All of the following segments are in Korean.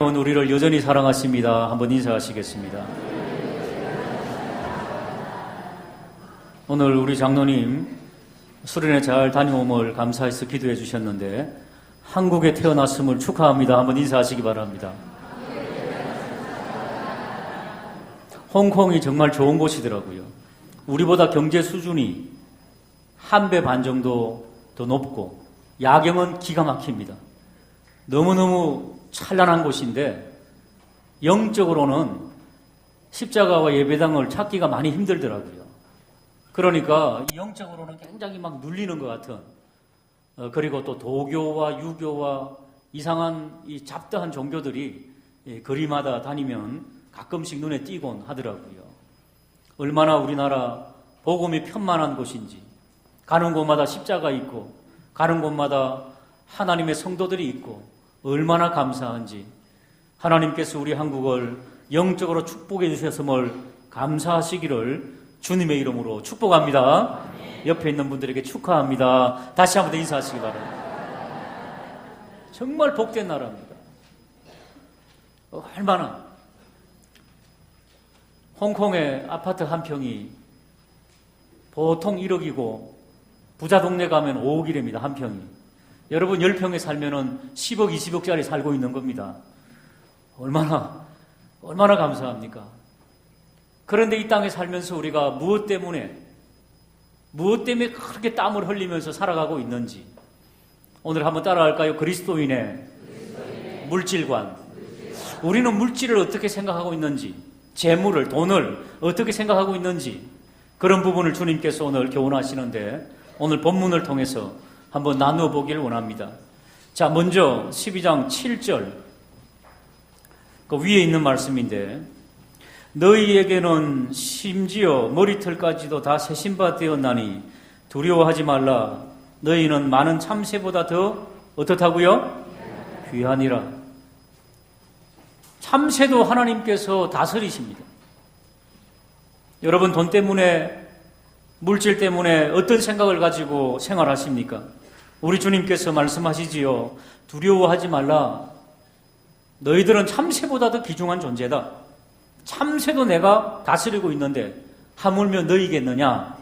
우리를 여전히 사랑하십니다. 한번 인사하시겠습니다. 오늘 우리 장로님 수련회 잘 다녀옴을 감사해서 기도해 주셨는데 한국에 태어났음을 축하합니다. 한번 인사하시기 바랍니다. 홍콩이 정말 좋은 곳이더라고요. 우리보다 경제 수준이 한 배 반 정도 더 높고 야경은 기가 막힙니다. 너무너무 찬란한 곳인데 영적으로는 십자가와 예배당을 찾기가 많이 힘들더라고요. 그러니까 영적으로는 굉장히 막 눌리는 것 같은, 그리고 또 도교와 유교와 이상한 이 잡다한 종교들이 거리마다 다니면 가끔씩 눈에 띄곤 하더라고요. 얼마나 우리나라 복음이 편만한 곳인지, 가는 곳마다 십자가 있고 가는 곳마다 하나님의 성도들이 있고 얼마나 감사한지, 하나님께서 우리 한국을 영적으로 축복해 주셨음을 감사하시기를 주님의 이름으로 축복합니다. 옆에 있는 분들에게 축하합니다. 다시 한번 더 인사하시기 바랍니다. 정말 복된 나라입니다. 얼마나 홍콩의 아파트 한 평이 보통 1억이고 부자 동네 가면 5억이랍니다. 한 평이. 여러분 10평에 살면은 10억, 20억짜리 살고 있는 겁니다. 얼마나 감사합니까? 그런데 이 땅에 살면서 우리가 무엇 때문에 그렇게 땀을 흘리면서 살아가고 있는지 오늘 한번 따라할까요? 그리스도인의 물질관. 우리는 물질을 어떻게 생각하고 있는지, 재물을, 돈을 어떻게 생각하고 있는지, 그런 부분을 주님께서 오늘 교훈하시는데 오늘 본문을 통해서 한번 나누어 보기를 원합니다. 자, 먼저 12장 7절 그 위에 있는 말씀인데, 너희에게는 심지어 머리털까지도 다 새신바 되었나니 두려워하지 말라. 너희는 많은 참새보다 더 어떻다고요? 귀하니라. 참새도 하나님께서 다스리십니다. 여러분, 돈 때문에, 물질 때문에 어떤 생각을 가지고 생활하십니까? 우리 주님께서 말씀하시지요. 두려워하지 말라. 너희들은 참새보다 더 귀중한 존재다. 참새도 내가 다스리고 있는데 하물며 너희겠느냐?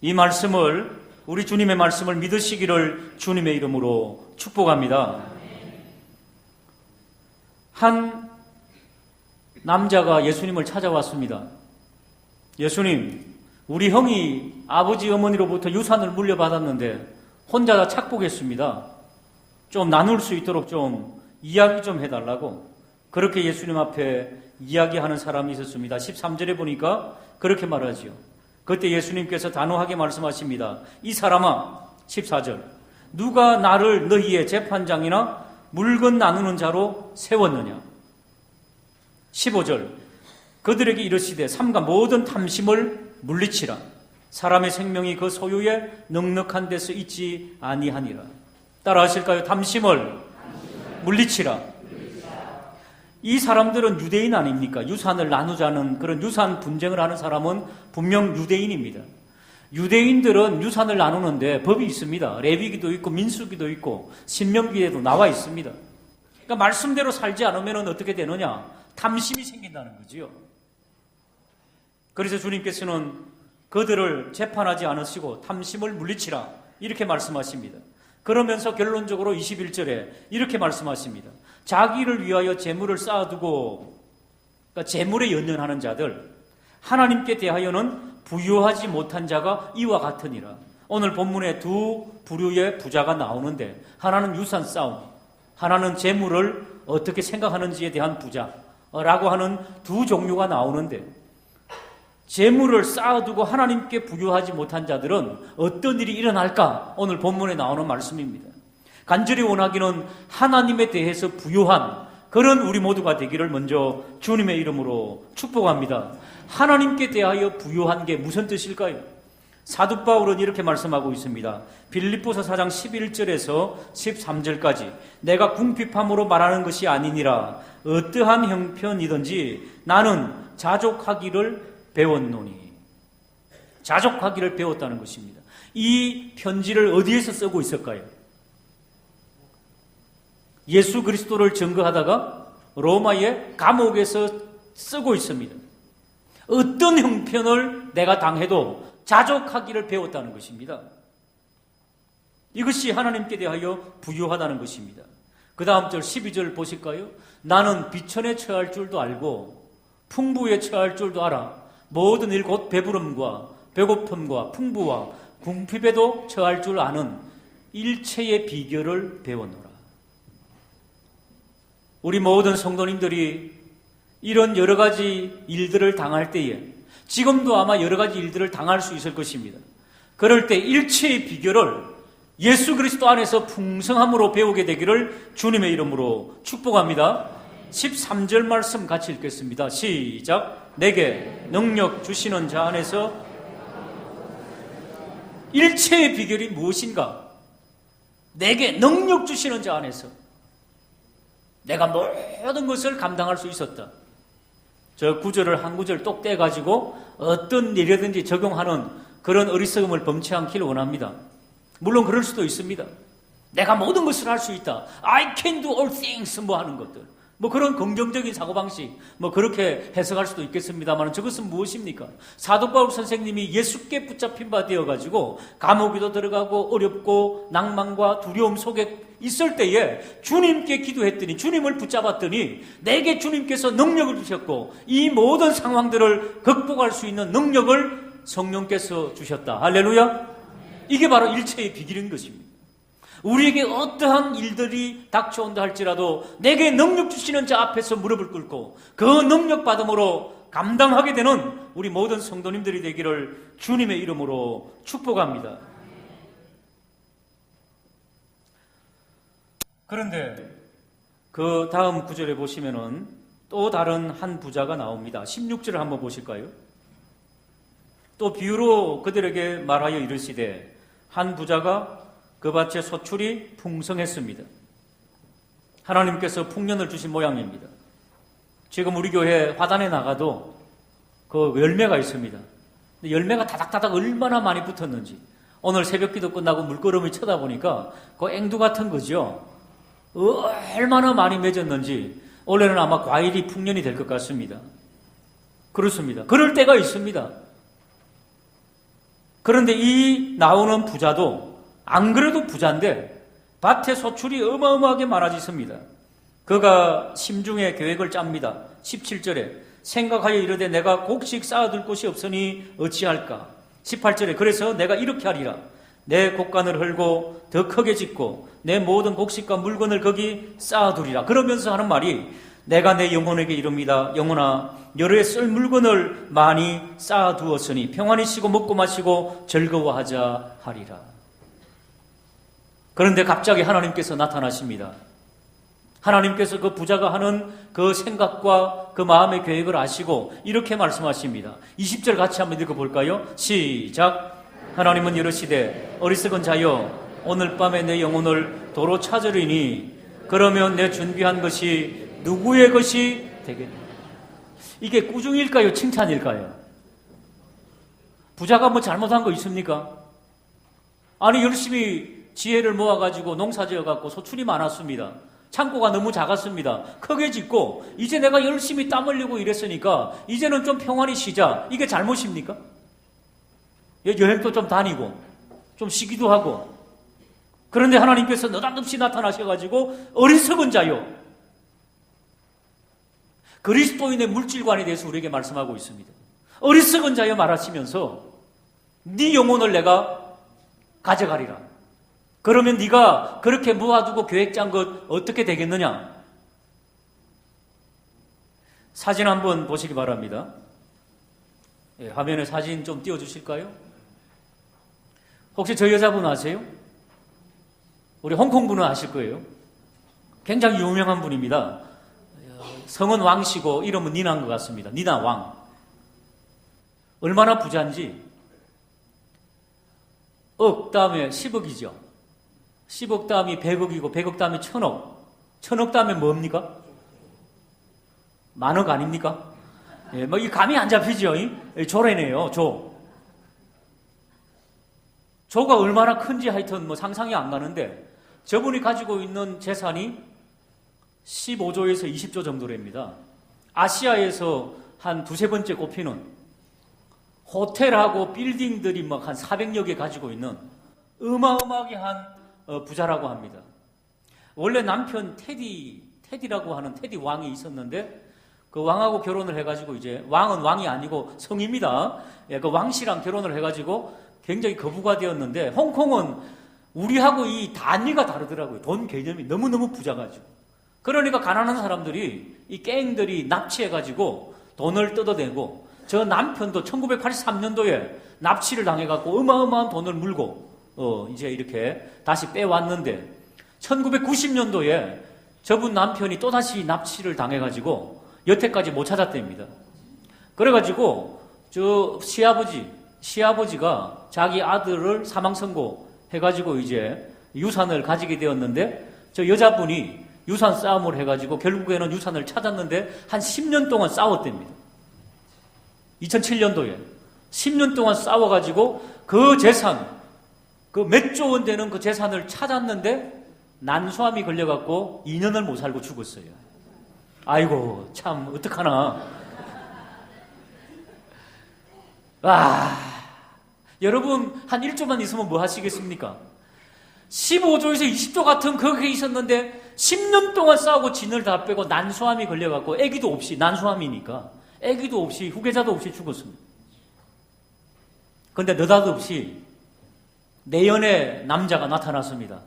이 말씀을, 우리 주님의 말씀을 믿으시기를 주님의 이름으로 축복합니다. 한 남자가 예수님을 찾아왔습니다. 예수님, 우리 형이 아버지 어머니로부터 유산을 물려받았는데 혼자 다 착복했습니다. 좀 나눌 수 있도록 좀 이야기 좀 해달라고 그렇게 예수님 앞에 이야기하는 사람이 있었습니다. 13절에 보니까 그렇게 말하지요. 그때 예수님께서 단호하게 말씀하십니다. 이 사람아, 14절, 누가 나를 너희의 재판장이나 물건 나누는 자로 세웠느냐? 15절, 그들에게 이르시되 삼가 모든 탐심을 물리치라. 사람의 생명이 그 소유에 넉넉한 데서 있지 아니하니라. 따라 하실까요? 탐심을 물리치라. 이 사람들은 유대인 아닙니까? 유산을 나누자는 그런 유산 분쟁을 하는 사람은 분명 유대인입니다. 유대인들은 유산을 나누는데 법이 있습니다. 레위기도 있고 민수기도 있고 신명기에도 나와 있습니다. 그러니까 말씀대로 살지 않으면 어떻게 되느냐? 탐심이 생긴다는 거지요. 그래서 주님께서는 그들을 재판하지 않으시고 탐심을 물리치라 이렇게 말씀하십니다. 그러면서 결론적으로 21절에 이렇게 말씀하십니다. 자기를 위하여 재물을 쌓아두고, 그러니까 재물에 연연하는 자들, 하나님께 대하여는 부유하지 못한 자가 이와 같으니라. 오늘 본문에 두 부류의 부자가 나오는데 하나는 유산 싸움, 하나는 재물을 어떻게 생각하는지에 대한 부자라고 하는 두 종류가 나오는데, 재물을 쌓아두고 하나님께 부유하지 못한 자들은 어떤 일이 일어날까? 오늘 본문에 나오는 말씀입니다. 간절히 원하기는 하나님에 대해서 부유한 그런 우리 모두가 되기를 먼저 주님의 이름으로 축복합니다. 하나님께 대하여 부유한 게 무슨 뜻일까요? 사도 바울은 이렇게 말씀하고 있습니다. 빌립보서 4장 11절에서 13절까지 내가 궁핍함으로 말하는 것이 아니니라. 어떠한 형편이든지 나는 자족하기를 배웠노니. 자족하기를 배웠다는 것입니다. 이 편지를 어디에서 쓰고 있을까요? 예수 그리스도를 증거하다가 로마의 감옥에서 쓰고 있습니다. 어떤 형편을 내가 당해도 자족하기를 배웠다는 것입니다. 이것이 하나님께 대하여 부유하다는 것입니다. 그 다음 절 12절 보실까요? 나는 비천에 처할 줄도 알고 풍부에 처할 줄도 알아. 모든 일 곧 배부름과 배고픔과 풍부와 궁핍에도 처할 줄 아는 일체의 비결을 배웠노라. 우리 모든 성도님들이 이런 여러 가지 일들을 당할 때에 지금도 아마 여러 가지 일들을 당할 수 있을 것입니다. 그럴 때 일체의 비결을 예수 그리스도 안에서 풍성함으로 배우게 되기를 주님의 이름으로 축복합니다. 13절 말씀 같이 읽겠습니다. 시작. 내게 능력 주시는 자 안에서 일체의 비결이 무엇인가? 내게 능력 주시는 자 안에서 내가 모든 것을 감당할 수 있었다. 저 구절을 한 구절 똑 떼가지고 어떤 일이든지 적용하는 그런 어리석음을 범치 않기를 원합니다. 물론 그럴 수도 있습니다. 내가 모든 것을 할 수 있다. I can do all things 뭐 하는 것들. 뭐 그런 긍정적인 사고방식 뭐 그렇게 해석할 수도 있겠습니다만 저것은 무엇입니까? 사도 바울 선생님이 예수께 붙잡힌 바 되어가지고 감옥에도 들어가고 어렵고 낭만과 두려움 속에 있을 때에 주님께 기도했더니 주님을 붙잡았더니 내게 주님께서 능력을 주셨고 이 모든 상황들을 극복할 수 있는 능력을 성령께서 주셨다. 할렐루야. 이게 바로 일체의 비결인 것입니다. 우리에게 어떠한 일들이 닥쳐온다 할지라도 내게 능력 주시는 자 앞에서 무릎을 꿇고 그 능력 받음으로 감당하게 되는 우리 모든 성도님들이 되기를 주님의 이름으로 축복합니다. 그런데 그 다음 구절에 보시면은 또 다른 한 부자가 나옵니다. 16절을 한번 보실까요? 또 비유로 그들에게 말하여 이르시되 한 부자가 그 밭의 소출이 풍성했습니다. 하나님께서 풍년을 주신 모양입니다. 지금 우리 교회 화단에 나가도 그 열매가 있습니다. 열매가 다닥다닥 얼마나 많이 붙었는지 오늘 새벽기도 끝나고 물끄러미 쳐다보니까 그 앵두 같은 거죠. 얼마나 많이 맺었는지 올해는 아마 과일이 풍년이 될 것 같습니다. 그렇습니다. 그럴 때가 있습니다. 그런데 이 나오는 부자도 안 그래도 부자인데 밭의 소출이 어마어마하게 많아졌습니다. 그가 심중에 계획을 짭니다. 17절에 생각하여 이르되 내가 곡식 쌓아둘 곳이 없으니 어찌할까? 18절에 그래서 내가 이렇게 하리라. 내 곡간을 헐고 더 크게 짓고 내 모든 곡식과 물건을 거기 쌓아두리라. 그러면서 하는 말이 내가 내 영혼에게 이릅니다. 영혼아 여러 해 쓸 물건을 많이 쌓아두었으니 평안히 쉬고 먹고 마시고 즐거워하자 하리라. 그런데 갑자기 하나님께서 나타나십니다. 하나님께서 그 부자가 하는 그 생각과 그 마음의 계획을 아시고 이렇게 말씀하십니다. 20절 같이 한번 읽어볼까요? 시작. 하나님은 이르시되 어리석은 자여 오늘 밤에 내 영혼을 도로 찾으리니 그러면 내 준비한 것이 누구의 것이 되겠느냐. 이게 꾸중일까요? 칭찬일까요? 부자가 뭐 잘못한 거 있습니까? 아니 열심히 지혜를 모아가지고 농사 지어갖고 소출이 많았습니다. 창고가 너무 작았습니다. 크게 짓고 이제 내가 열심히 땀 흘리고 이랬으니까 이제는 좀 평안히 쉬자. 이게 잘못입니까? 여행도 좀 다니고 좀 쉬기도 하고. 그런데 하나님께서 느닷없이 나타나셔가지고 어리석은 자요. 그리스도인의 물질관에 대해서 우리에게 말씀하고 있습니다. 어리석은 자여 말하시면서 네 영혼을 내가 가져가리라. 그러면 네가 그렇게 모아두고 계획 짠 것 어떻게 되겠느냐? 사진 한번 보시기 바랍니다. 예, 화면에 사진 좀 띄워주실까요? 혹시 저 여자분 아세요? 우리 홍콩 분은 아실 거예요. 굉장히 유명한 분입니다. 성은 왕씨고 이름은 니나인 것 같습니다. 니나 왕. 얼마나 부자인지 억 다음에 10억이죠. 10억 다음이 100억이고 100억 다음이 1000억. 1000억 다음에 뭡니까? 만억 아닙니까? 예, 뭐 이 감이 안 잡히죠. 조래네요. 조가 얼마나 큰지 하여튼 뭐 상상이 안 가는데 저분이 가지고 있는 재산이 15조에서 20조 정도랍니다. 아시아에서 한 두세 번째 꼽히는 호텔하고 빌딩들이 막 한 400여 개 가지고 있는 어마어마하게 한 부자라고 합니다. 원래 남편 테디라고 하는 테디 왕이 있었는데 그 왕하고 결혼을 해가지고 이제 왕은 왕이 아니고 성입니다. 예, 그 왕씨랑 결혼을 해가지고 굉장히 거부가 되었는데 홍콩은 우리하고 이 단위가 다르더라고요. 돈 개념이 너무너무 부자가지고. 그러니까 가난한 사람들이 이 갱들이 납치해가지고 돈을 뜯어내고 저 남편도 1983년도에 납치를 당해갖고 어마어마한 돈을 물고 이제 이렇게 다시 빼왔는데 1990년도에 저분 남편이 또다시 납치를 당해가지고 여태까지 못 찾았답니다. 그래가지고 저 시아버지가 자기 아들을 사망 선고해가지고 이제 유산을 가지게 되었는데 저 여자분이 유산 싸움을 해가지고 결국에는 유산을 찾았는데 한 10년 동안 싸웠답니다. 2007년도에 10년 동안 싸워가지고 그 재산, 그 몇 조 원 되는 그 재산을 찾았는데 난소암이 걸려갖고 2년을 못 살고 죽었어요. 아이고 참 어떡하나. 여러분 한 1조만 있으면 뭐 하시겠습니까? 15조에서 20조 같은 그게 있었는데 10년 동안 싸우고 진을 다 빼고 난소암이 걸려갖고 아기도 없이, 난소암이니까 아기도 없이 후계자도 없이 죽었습니다. 그런데 느닷없이 내연의 남자가 나타났습니다.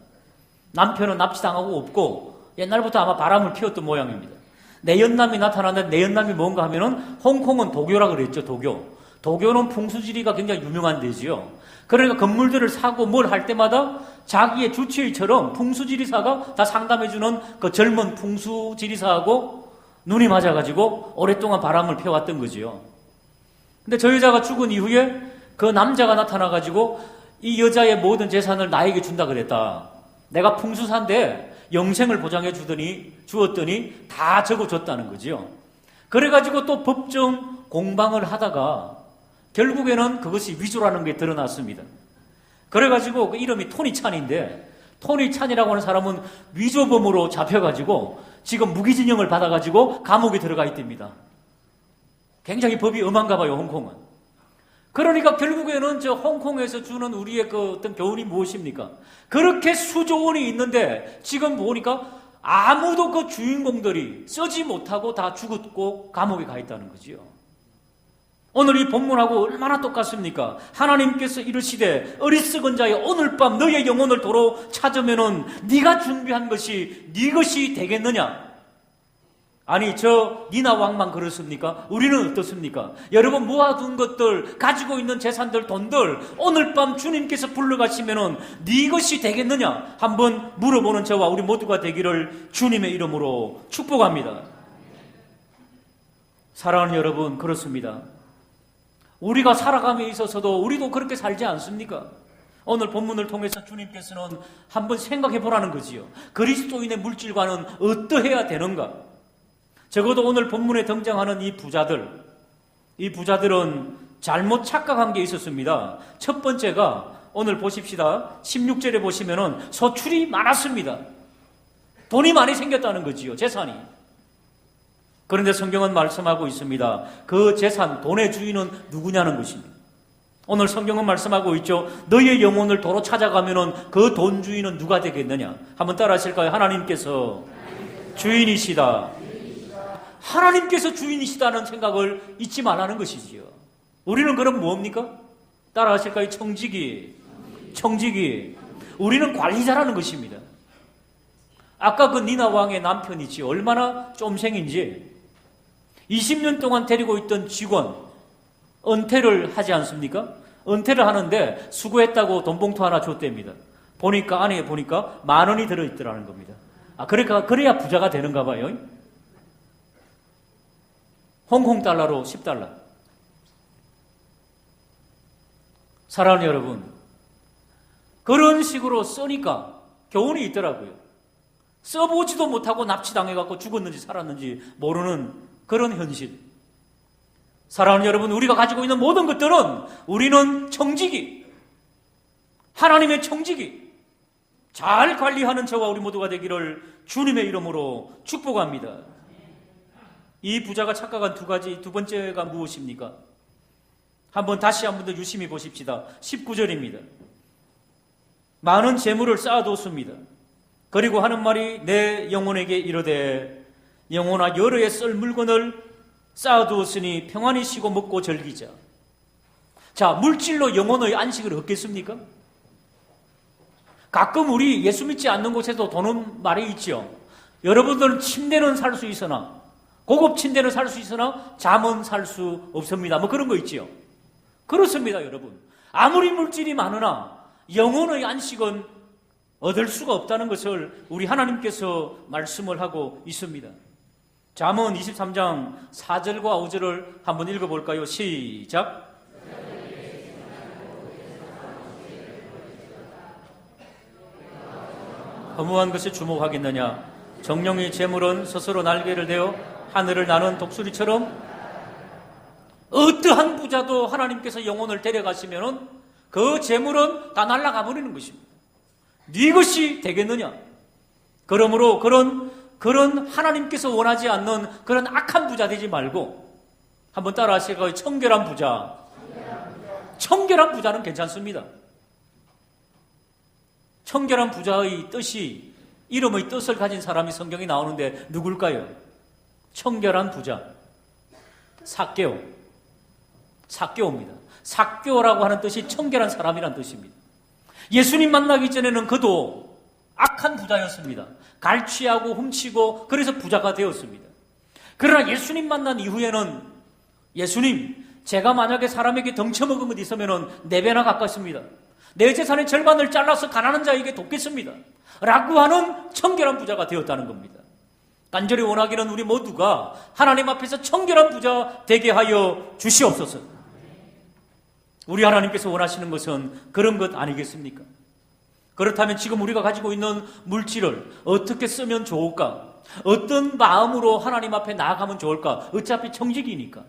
남편은 납치당하고 없고 옛날부터 아마 바람을 피웠던 모양입니다. 내연남이 나타났는데 내연남이 뭔가 하면은 홍콩은 도교라 그랬죠. 도교는 풍수지리가 굉장히 유명한 데지요. 그러니까 건물들을 사고 뭘 할 때마다 자기의 주치의처럼 풍수지리사가 다 상담해주는 그 젊은 풍수지리사하고 눈이 맞아가지고 오랫동안 바람을 펴왔던 거지요. 근데 저 여자가 죽은 이후에 그 남자가 나타나가지고 이 여자의 모든 재산을 나에게 준다 그랬다. 내가 풍수사인데 영생을 보장해 주었더니 다 적어줬다는 거지요. 그래가지고 또 법정 공방을 하다가 결국에는 그것이 위조라는 게 드러났습니다. 그래가지고 그 이름이 토니찬인데 토니찬이라고 하는 사람은 위조범으로 잡혀가지고 지금 무기징역을 받아가지고 감옥에 들어가 있답니다. 굉장히 법이 엄한가 봐요, 홍콩은. 그러니까 결국에는 저 홍콩에서 주는 우리의 그 어떤 교훈이 무엇입니까? 그렇게 수조 원이 있는데 지금 보니까 아무도 그 주인공들이 쓰지 못하고 다 죽었고 감옥에 가 있다는 거지요. 오늘 이 본문하고 얼마나 똑같습니까? 하나님께서 이르시되 어리석은 자여 오늘 밤 너의 영혼을 도로 찾으면은 네가 준비한 것이 네 것이 되겠느냐? 아니 저 니나 왕만 그렇습니까? 우리는 어떻습니까? 여러분 모아둔 것들, 가지고 있는 재산들, 돈들 오늘 밤 주님께서 불러가시면은 네 것이 되겠느냐? 한번 물어보는 저와 우리 모두가 되기를 주님의 이름으로 축복합니다. 사랑하는 여러분, 그렇습니다. 우리가 살아감에 있어서도 우리도 그렇게 살지 않습니까? 오늘 본문을 통해서 주님께서는 한번 생각해 보라는 거지요. 그리스도인의 물질과는 어떠해야 되는가? 적어도 오늘 본문에 등장하는 이 부자들은 잘못 착각한 게 있었습니다. 첫 번째가 오늘 보십시다. 16절에 보시면은 소출이 많았습니다. 돈이 많이 생겼다는 거지요, 재산이. 그런데 성경은 말씀하고 있습니다. 그 재산, 돈의 주인은 누구냐는 것입니다. 오늘 성경은 말씀하고 있죠. 너의 영혼을 도로 찾아가면은 그 돈 주인은 누가 되겠느냐? 한번 따라 하실까요? 하나님께서 주인이시다. 하나님께서 주인이시다는 생각을 잊지 말라는 것이지요. 우리는 그럼 뭡니까? 따라 하실까요? 청지기. 우리는 관리자라는 것입니다. 아까 그 니나 왕의 남편이지 얼마나 쫌생인지 20년 동안 데리고 있던 직원 은퇴를 하지 않습니까? 은퇴를 하는데 수고했다고 돈봉투 하나 줬답니다. 보니까 안에 보니까 10,000원이 들어있더라는 겁니다. 그러니까 그래야 부자가 되는가 봐요. 홍콩 달러로 10달러. 사랑하는 여러분, 그런 식으로 쓰니까 교훈이 있더라고요. 써보지도 못하고 납치당해갖고 죽었는지 살았는지 모르는 그런 현실. 사랑하는 여러분, 우리가 가지고 있는 모든 것들은 우리는 청지기, 하나님의 청지기, 잘 관리하는 저와 우리 모두가 되기를 주님의 이름으로 축복합니다. 이 부자가 착각한 두 번째가 무엇입니까? 다시 한 번 더 유심히 보십시다. 19절입니다. 많은 재물을 쌓아뒀습니다. 그리고 하는 말이 내 영혼에게 이르되 영혼아 여러 해 쓸 물건을 쌓아두었으니 평안히 쉬고 먹고 즐기자. 자, 물질로 영혼의 안식을 얻겠습니까? 가끔 우리 예수 믿지 않는 곳에도 도는 말이 있죠. 여러분들은 침대는 살 수 있으나 고급 침대는 살 수 있으나 잠은 살 수 없습니다. 뭐 그런 거 있지요. 그렇습니다, 여러분. 아무리 물질이 많으나 영혼의 안식은 얻을 수가 없다는 것을 우리 하나님께서 말씀을 하고 있습니다. 잠언 23장 4절과 5절을 한번 읽어볼까요? 시작. 허무한 것에 주목하겠느냐? 정령의 재물은 스스로 날개를 대어 하늘을 나는 독수리처럼. 어떠한 부자도 하나님께서 영혼을 데려가시면 그 재물은 다 날아가 버리는 것입니다. 네 것이 되겠느냐? 그러므로 그런 하나님께서 원하지 않는 그런 악한 부자 되지 말고 한번 따라 하시고요. 청결한 부자. 청결한 부자는 괜찮습니다. 청결한 부자의 뜻이, 이름의 뜻을 가진 사람이 성경에 나오는데 누굴까요? 청결한 부자. 삭개오입니다. 삭개오라고 하는 뜻이 청결한 사람이란 뜻입니다. 예수님 만나기 전에는 그도 악한 부자였습니다. 갈취하고 훔치고 그래서 부자가 되었습니다. 그러나 예수님 만난 이후에는 예수님, 제가 만약에 사람에게 덩쳐먹은 것 있으면 4배나 갚겠습니다. 내 재산의 절반을 잘라서 가난한 자에게 돕겠습니다. 라고 하는 청결한 부자가 되었다는 겁니다. 간절히 원하기는 우리 모두가 하나님 앞에서 청결한 부자 되게 하여 주시옵소서. 우리 하나님께서 원하시는 것은 그런 것 아니겠습니까? 그렇다면 지금 우리가 가지고 있는 물질을 어떻게 쓰면 좋을까? 어떤 마음으로 하나님 앞에 나아가면 좋을까? 어차피 청직이니까.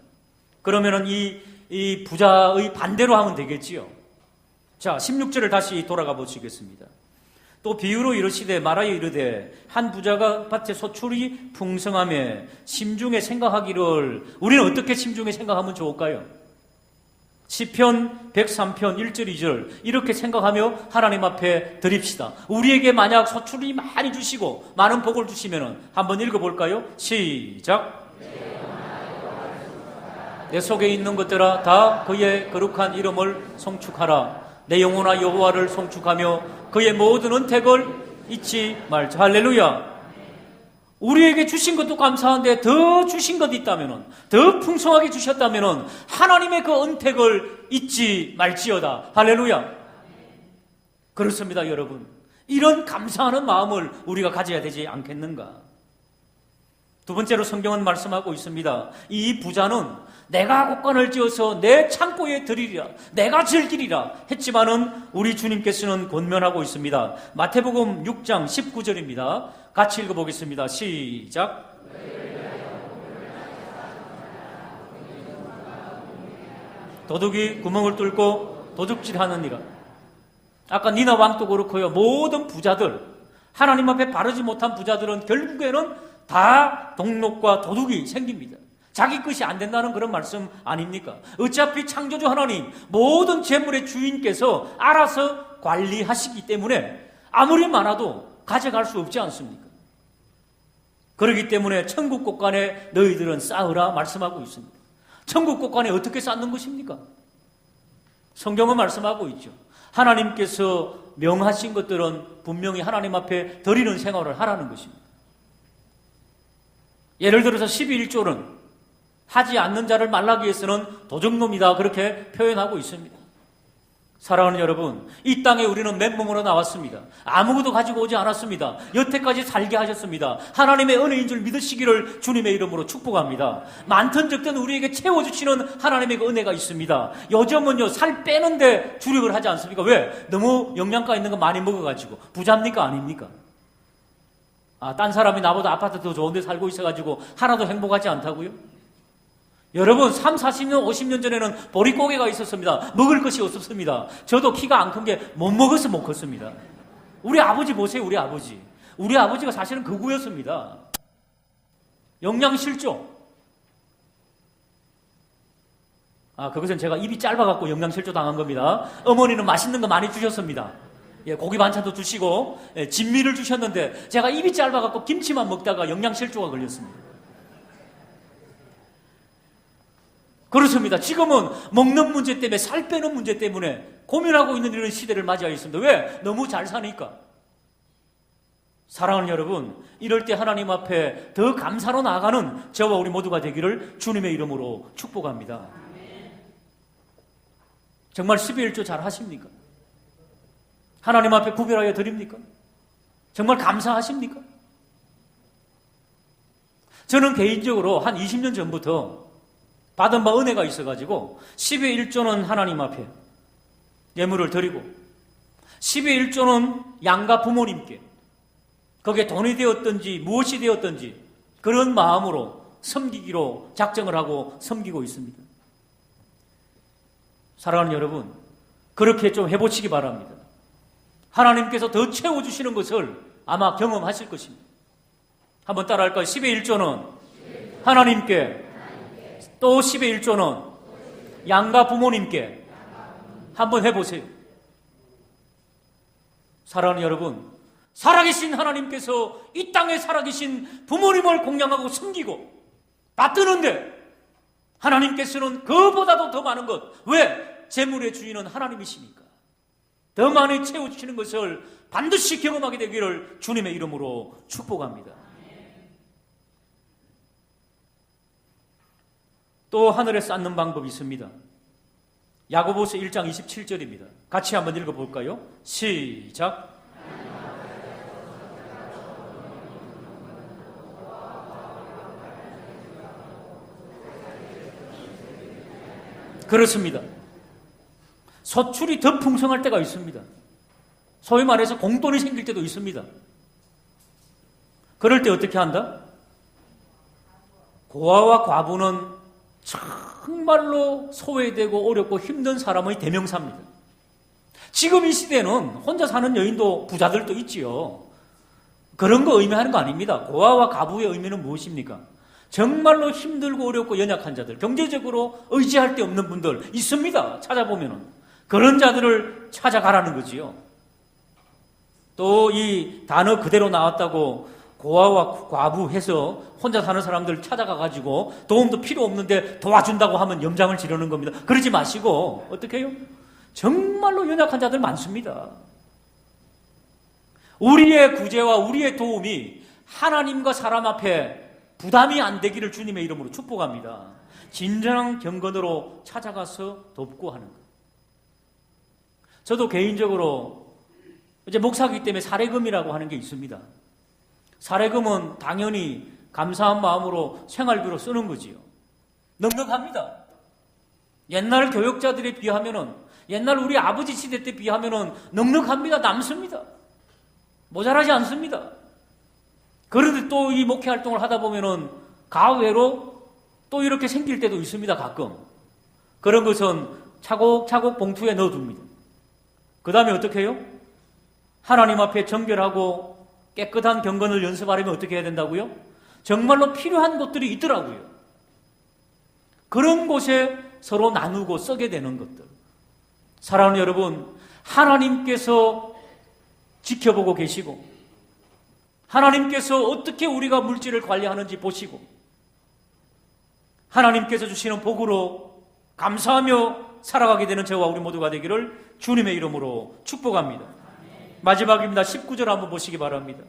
그러면은 이 부자의 반대로 하면 되겠지요. 자, 16절을 다시 돌아가 보시겠습니다. 또 비유로 이르시되 말하여 이르되 한 부자가 밭에 소출이 풍성하며 심중에 생각하기를. 우리는 어떻게 심중에 생각하면 좋을까요? 시편 103편 1절 2절 이렇게 생각하며 하나님 앞에 드립시다. 우리에게 만약 소출이 많이 주시고 많은 복을 주시면 한번 읽어볼까요? 시작. 내 속에 있는 것들아 다 그의 거룩한 이름을 송축하라. 내 영혼아 여호와를 송축하며 그의 모든 은택을 잊지 말자. 할렐루야. 우리에게 주신 것도 감사한데 더 주신 것 있다면, 더 풍성하게 주셨다면 하나님의 그 은택을 잊지 말지어다. 할렐루야. 그렇습니다, 여러분. 이런 감사하는 마음을 우리가 가져야 되지 않겠는가? 두 번째로 성경은 말씀하고 있습니다. 이 부자는 내가 곳간을 지어서 내 창고에 드리리라, 내가 즐기리라 했지만은 우리 주님께서는 권면하고 있습니다. 마태복음 6장 19절입니다. 같이 읽어보겠습니다. 시작. 도둑이 구멍을 뚫고 도둑질하느니라. 아까 니나 왕도 그렇고요. 모든 부자들, 하나님 앞에 바르지 못한 부자들은 결국에는 다 동록과 도둑이 생깁니다. 자기 것이 안 된다는 그런 말씀 아닙니까? 어차피 창조주 하나님, 모든 재물의 주인께서 알아서 관리하시기 때문에 아무리 많아도 가져갈 수 없지 않습니까? 그렇기 때문에 천국 곳간에 너희들은 쌓으라 말씀하고 있습니다. 천국 곳간에 어떻게 쌓는 것입니까? 성경은 말씀하고 있죠. 하나님께서 명하신 것들은 분명히 하나님 앞에 드리는 생활을 하라는 것입니다. 예를 들어서 12.1조는 하지 않는 자를 말라기 위해서는 도적놈이다, 그렇게 표현하고 있습니다. 사랑하는 여러분, 이 땅에 우리는 맨몸으로 나왔습니다. 아무것도 가지고 오지 않았습니다. 여태까지 살게 하셨습니다. 하나님의 은혜인 줄 믿으시기를 주님의 이름으로 축복합니다. 많든 적든 우리에게 채워주시는 하나님의 그 은혜가 있습니다. 요즘은요, 살 빼는데 주력을 하지 않습니까? 왜? 너무 영양가 있는 거 많이 먹어가지고. 부자입니까? 아닙니까? 딴 사람이 나보다 아파트 더 좋은 데 살고 있어가지고 하나도 행복하지 않다고요? 여러분, 3, 40년, 50년 전에는 보릿고개가 있었습니다. 먹을 것이 없었습니다. 저도 키가 안 큰 게 못 먹어서 못 컸습니다. 우리 아버지 보세요, 우리 아버지. 우리 아버지가 사실은 극우였습니다. 영양실조. 그것은 제가 입이 짧아갖고 영양실조 당한 겁니다. 어머니는 맛있는 거 많이 주셨습니다. 예, 고기 반찬도 주시고, 진미를 주셨는데, 제가 입이 짧아갖고 김치만 먹다가 영양실조가 걸렸습니다. 그렇습니다. 지금은 먹는 문제 때문에, 살 빼는 문제 때문에 고민하고 있는 이런 시대를 맞이하고 있습니다. 왜? 너무 잘 사니까. 사랑하는 여러분, 이럴 때 하나님 앞에 더 감사로 나아가는 저와 우리 모두가 되기를 주님의 이름으로 축복합니다. 정말 12일조 잘 하십니까? 하나님 앞에 구별하여 드립니까? 정말 감사하십니까? 저는 개인적으로 한 20년 전부터 받은 바 은혜가 있어가지고 10의 1조는 하나님 앞에 예물을 드리고 10의 1조는 양가 부모님께 거기에 돈이 되었든지 무엇이 되었든지 그런 마음으로 섬기기로 작정을 하고 섬기고 있습니다. 사랑하는 여러분, 그렇게 좀 해보시기 바랍니다. 하나님께서 더 채워주시는 것을 아마 경험하실 것입니다. 한번 따라할까요? 10의 1조는 하나님께, 또 10의 1조는 양가 부모님께. 한번 해보세요. 사랑하는 여러분, 살아계신 하나님께서 이 땅에 살아계신 부모님을 공양하고 섬기고 받드는데 하나님께서는 그보다도 더 많은 것, 왜? 재물의 주인은 하나님이시니까 더 많이 채워주시는 것을 반드시 경험하게 되기를 주님의 이름으로 축복합니다. 또 하늘에 쌓는 방법이 있습니다. 야고보서 1장 27절입니다. 같이 한번 읽어볼까요? 시작. 그렇습니다. 소출이 더 풍성할 때가 있습니다. 소위 말해서 공돈이 생길 때도 있습니다. 그럴 때 어떻게 한다? 고아와 과부는 정말로 소외되고 어렵고 힘든 사람의 대명사입니다. 지금 이 시대는 혼자 사는 여인도 부자들도 있지요. 그런 거 의미하는 거 아닙니다. 고아와 과부의 의미는 무엇입니까? 정말로 힘들고 어렵고 연약한 자들, 경제적으로 의지할 데 없는 분들 있습니다. 찾아보면은. 그런 자들을 찾아가라는 거지요. 또 이 단어 그대로 나왔다고 고아와 과부 해서 혼자 사는 사람들 찾아가가지고 도움도 필요 없는데 도와준다고 하면 염장을 지르는 겁니다. 그러지 마시고 어떻게 해요? 정말로 연약한 자들 많습니다. 우리의 구제와 우리의 도움이 하나님과 사람 앞에 부담이 안 되기를 주님의 이름으로 축복합니다. 진정한 경건으로 찾아가서 돕고 하는 것. 저도 개인적으로 이제 목사이기 때문에 사례금이라고 하는 게 있습니다. 사례금은 당연히 감사한 마음으로 생활비로 쓰는 거지요. 넉넉합니다. 옛날 교역자들에 비하면은, 옛날 우리 아버지 시대 때 비하면은 넉넉합니다. 남습니다. 모자라지 않습니다. 그런데 또 이 목회 활동을 하다 보면은 가외로 또 이렇게 생길 때도 있습니다. 가끔. 그런 것은 차곡차곡 봉투에 넣어둡니다. 그 다음에 어떻게 해요? 하나님 앞에 정결하고 깨끗한 경건을 연습하려면 어떻게 해야 된다고요? 정말로 필요한 것들이 있더라고요. 그런 곳에 서로 나누고 쓰게 되는 것들. 사랑하는 여러분, 하나님께서 지켜보고 계시고 하나님께서 어떻게 우리가 물질을 관리하는지 보시고 하나님께서 주시는 복으로 감사하며 살아가게 되는 저와 우리 모두가 되기를 주님의 이름으로 축복합니다. 마지막입니다. 19절 한번 보시기 바랍니다.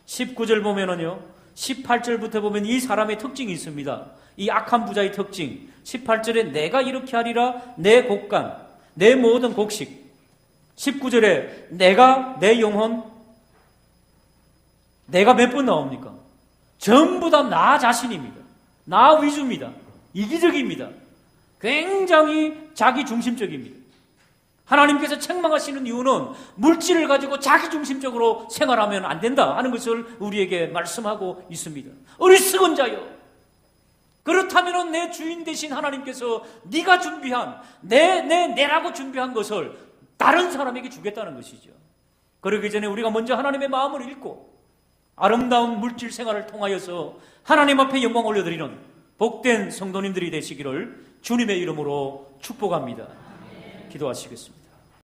19절 보면은요, 18절부터 보면 이 사람의 특징이 있습니다. 이 악한 부자의 특징. 18절에 내가 이렇게 하리라 내 곡간, 내 모든 곡식. 19절에 내가, 내 영혼, 내가 몇 번 나옵니까? 전부 다 나 자신입니다. 나 위주입니다. 이기적입니다. 굉장히 자기중심적입니다. 하나님께서 책망하시는 이유는 물질을 가지고 자기중심적으로 생활하면 안 된다 하는 것을 우리에게 말씀하고 있습니다. 어리석은 자여, 그렇다면 내 주인 되신 하나님께서 네가 준비한 내라고 준비한 것을 다른 사람에게 주겠다는 것이죠. 그러기 전에 우리가 먼저 하나님의 마음을 읽고 아름다운 물질 생활을 통하여서 하나님 앞에 영광 올려드리는 복된 성도님들이 되시기를 주님의 이름으로 축복합니다. 기도하시겠습니다.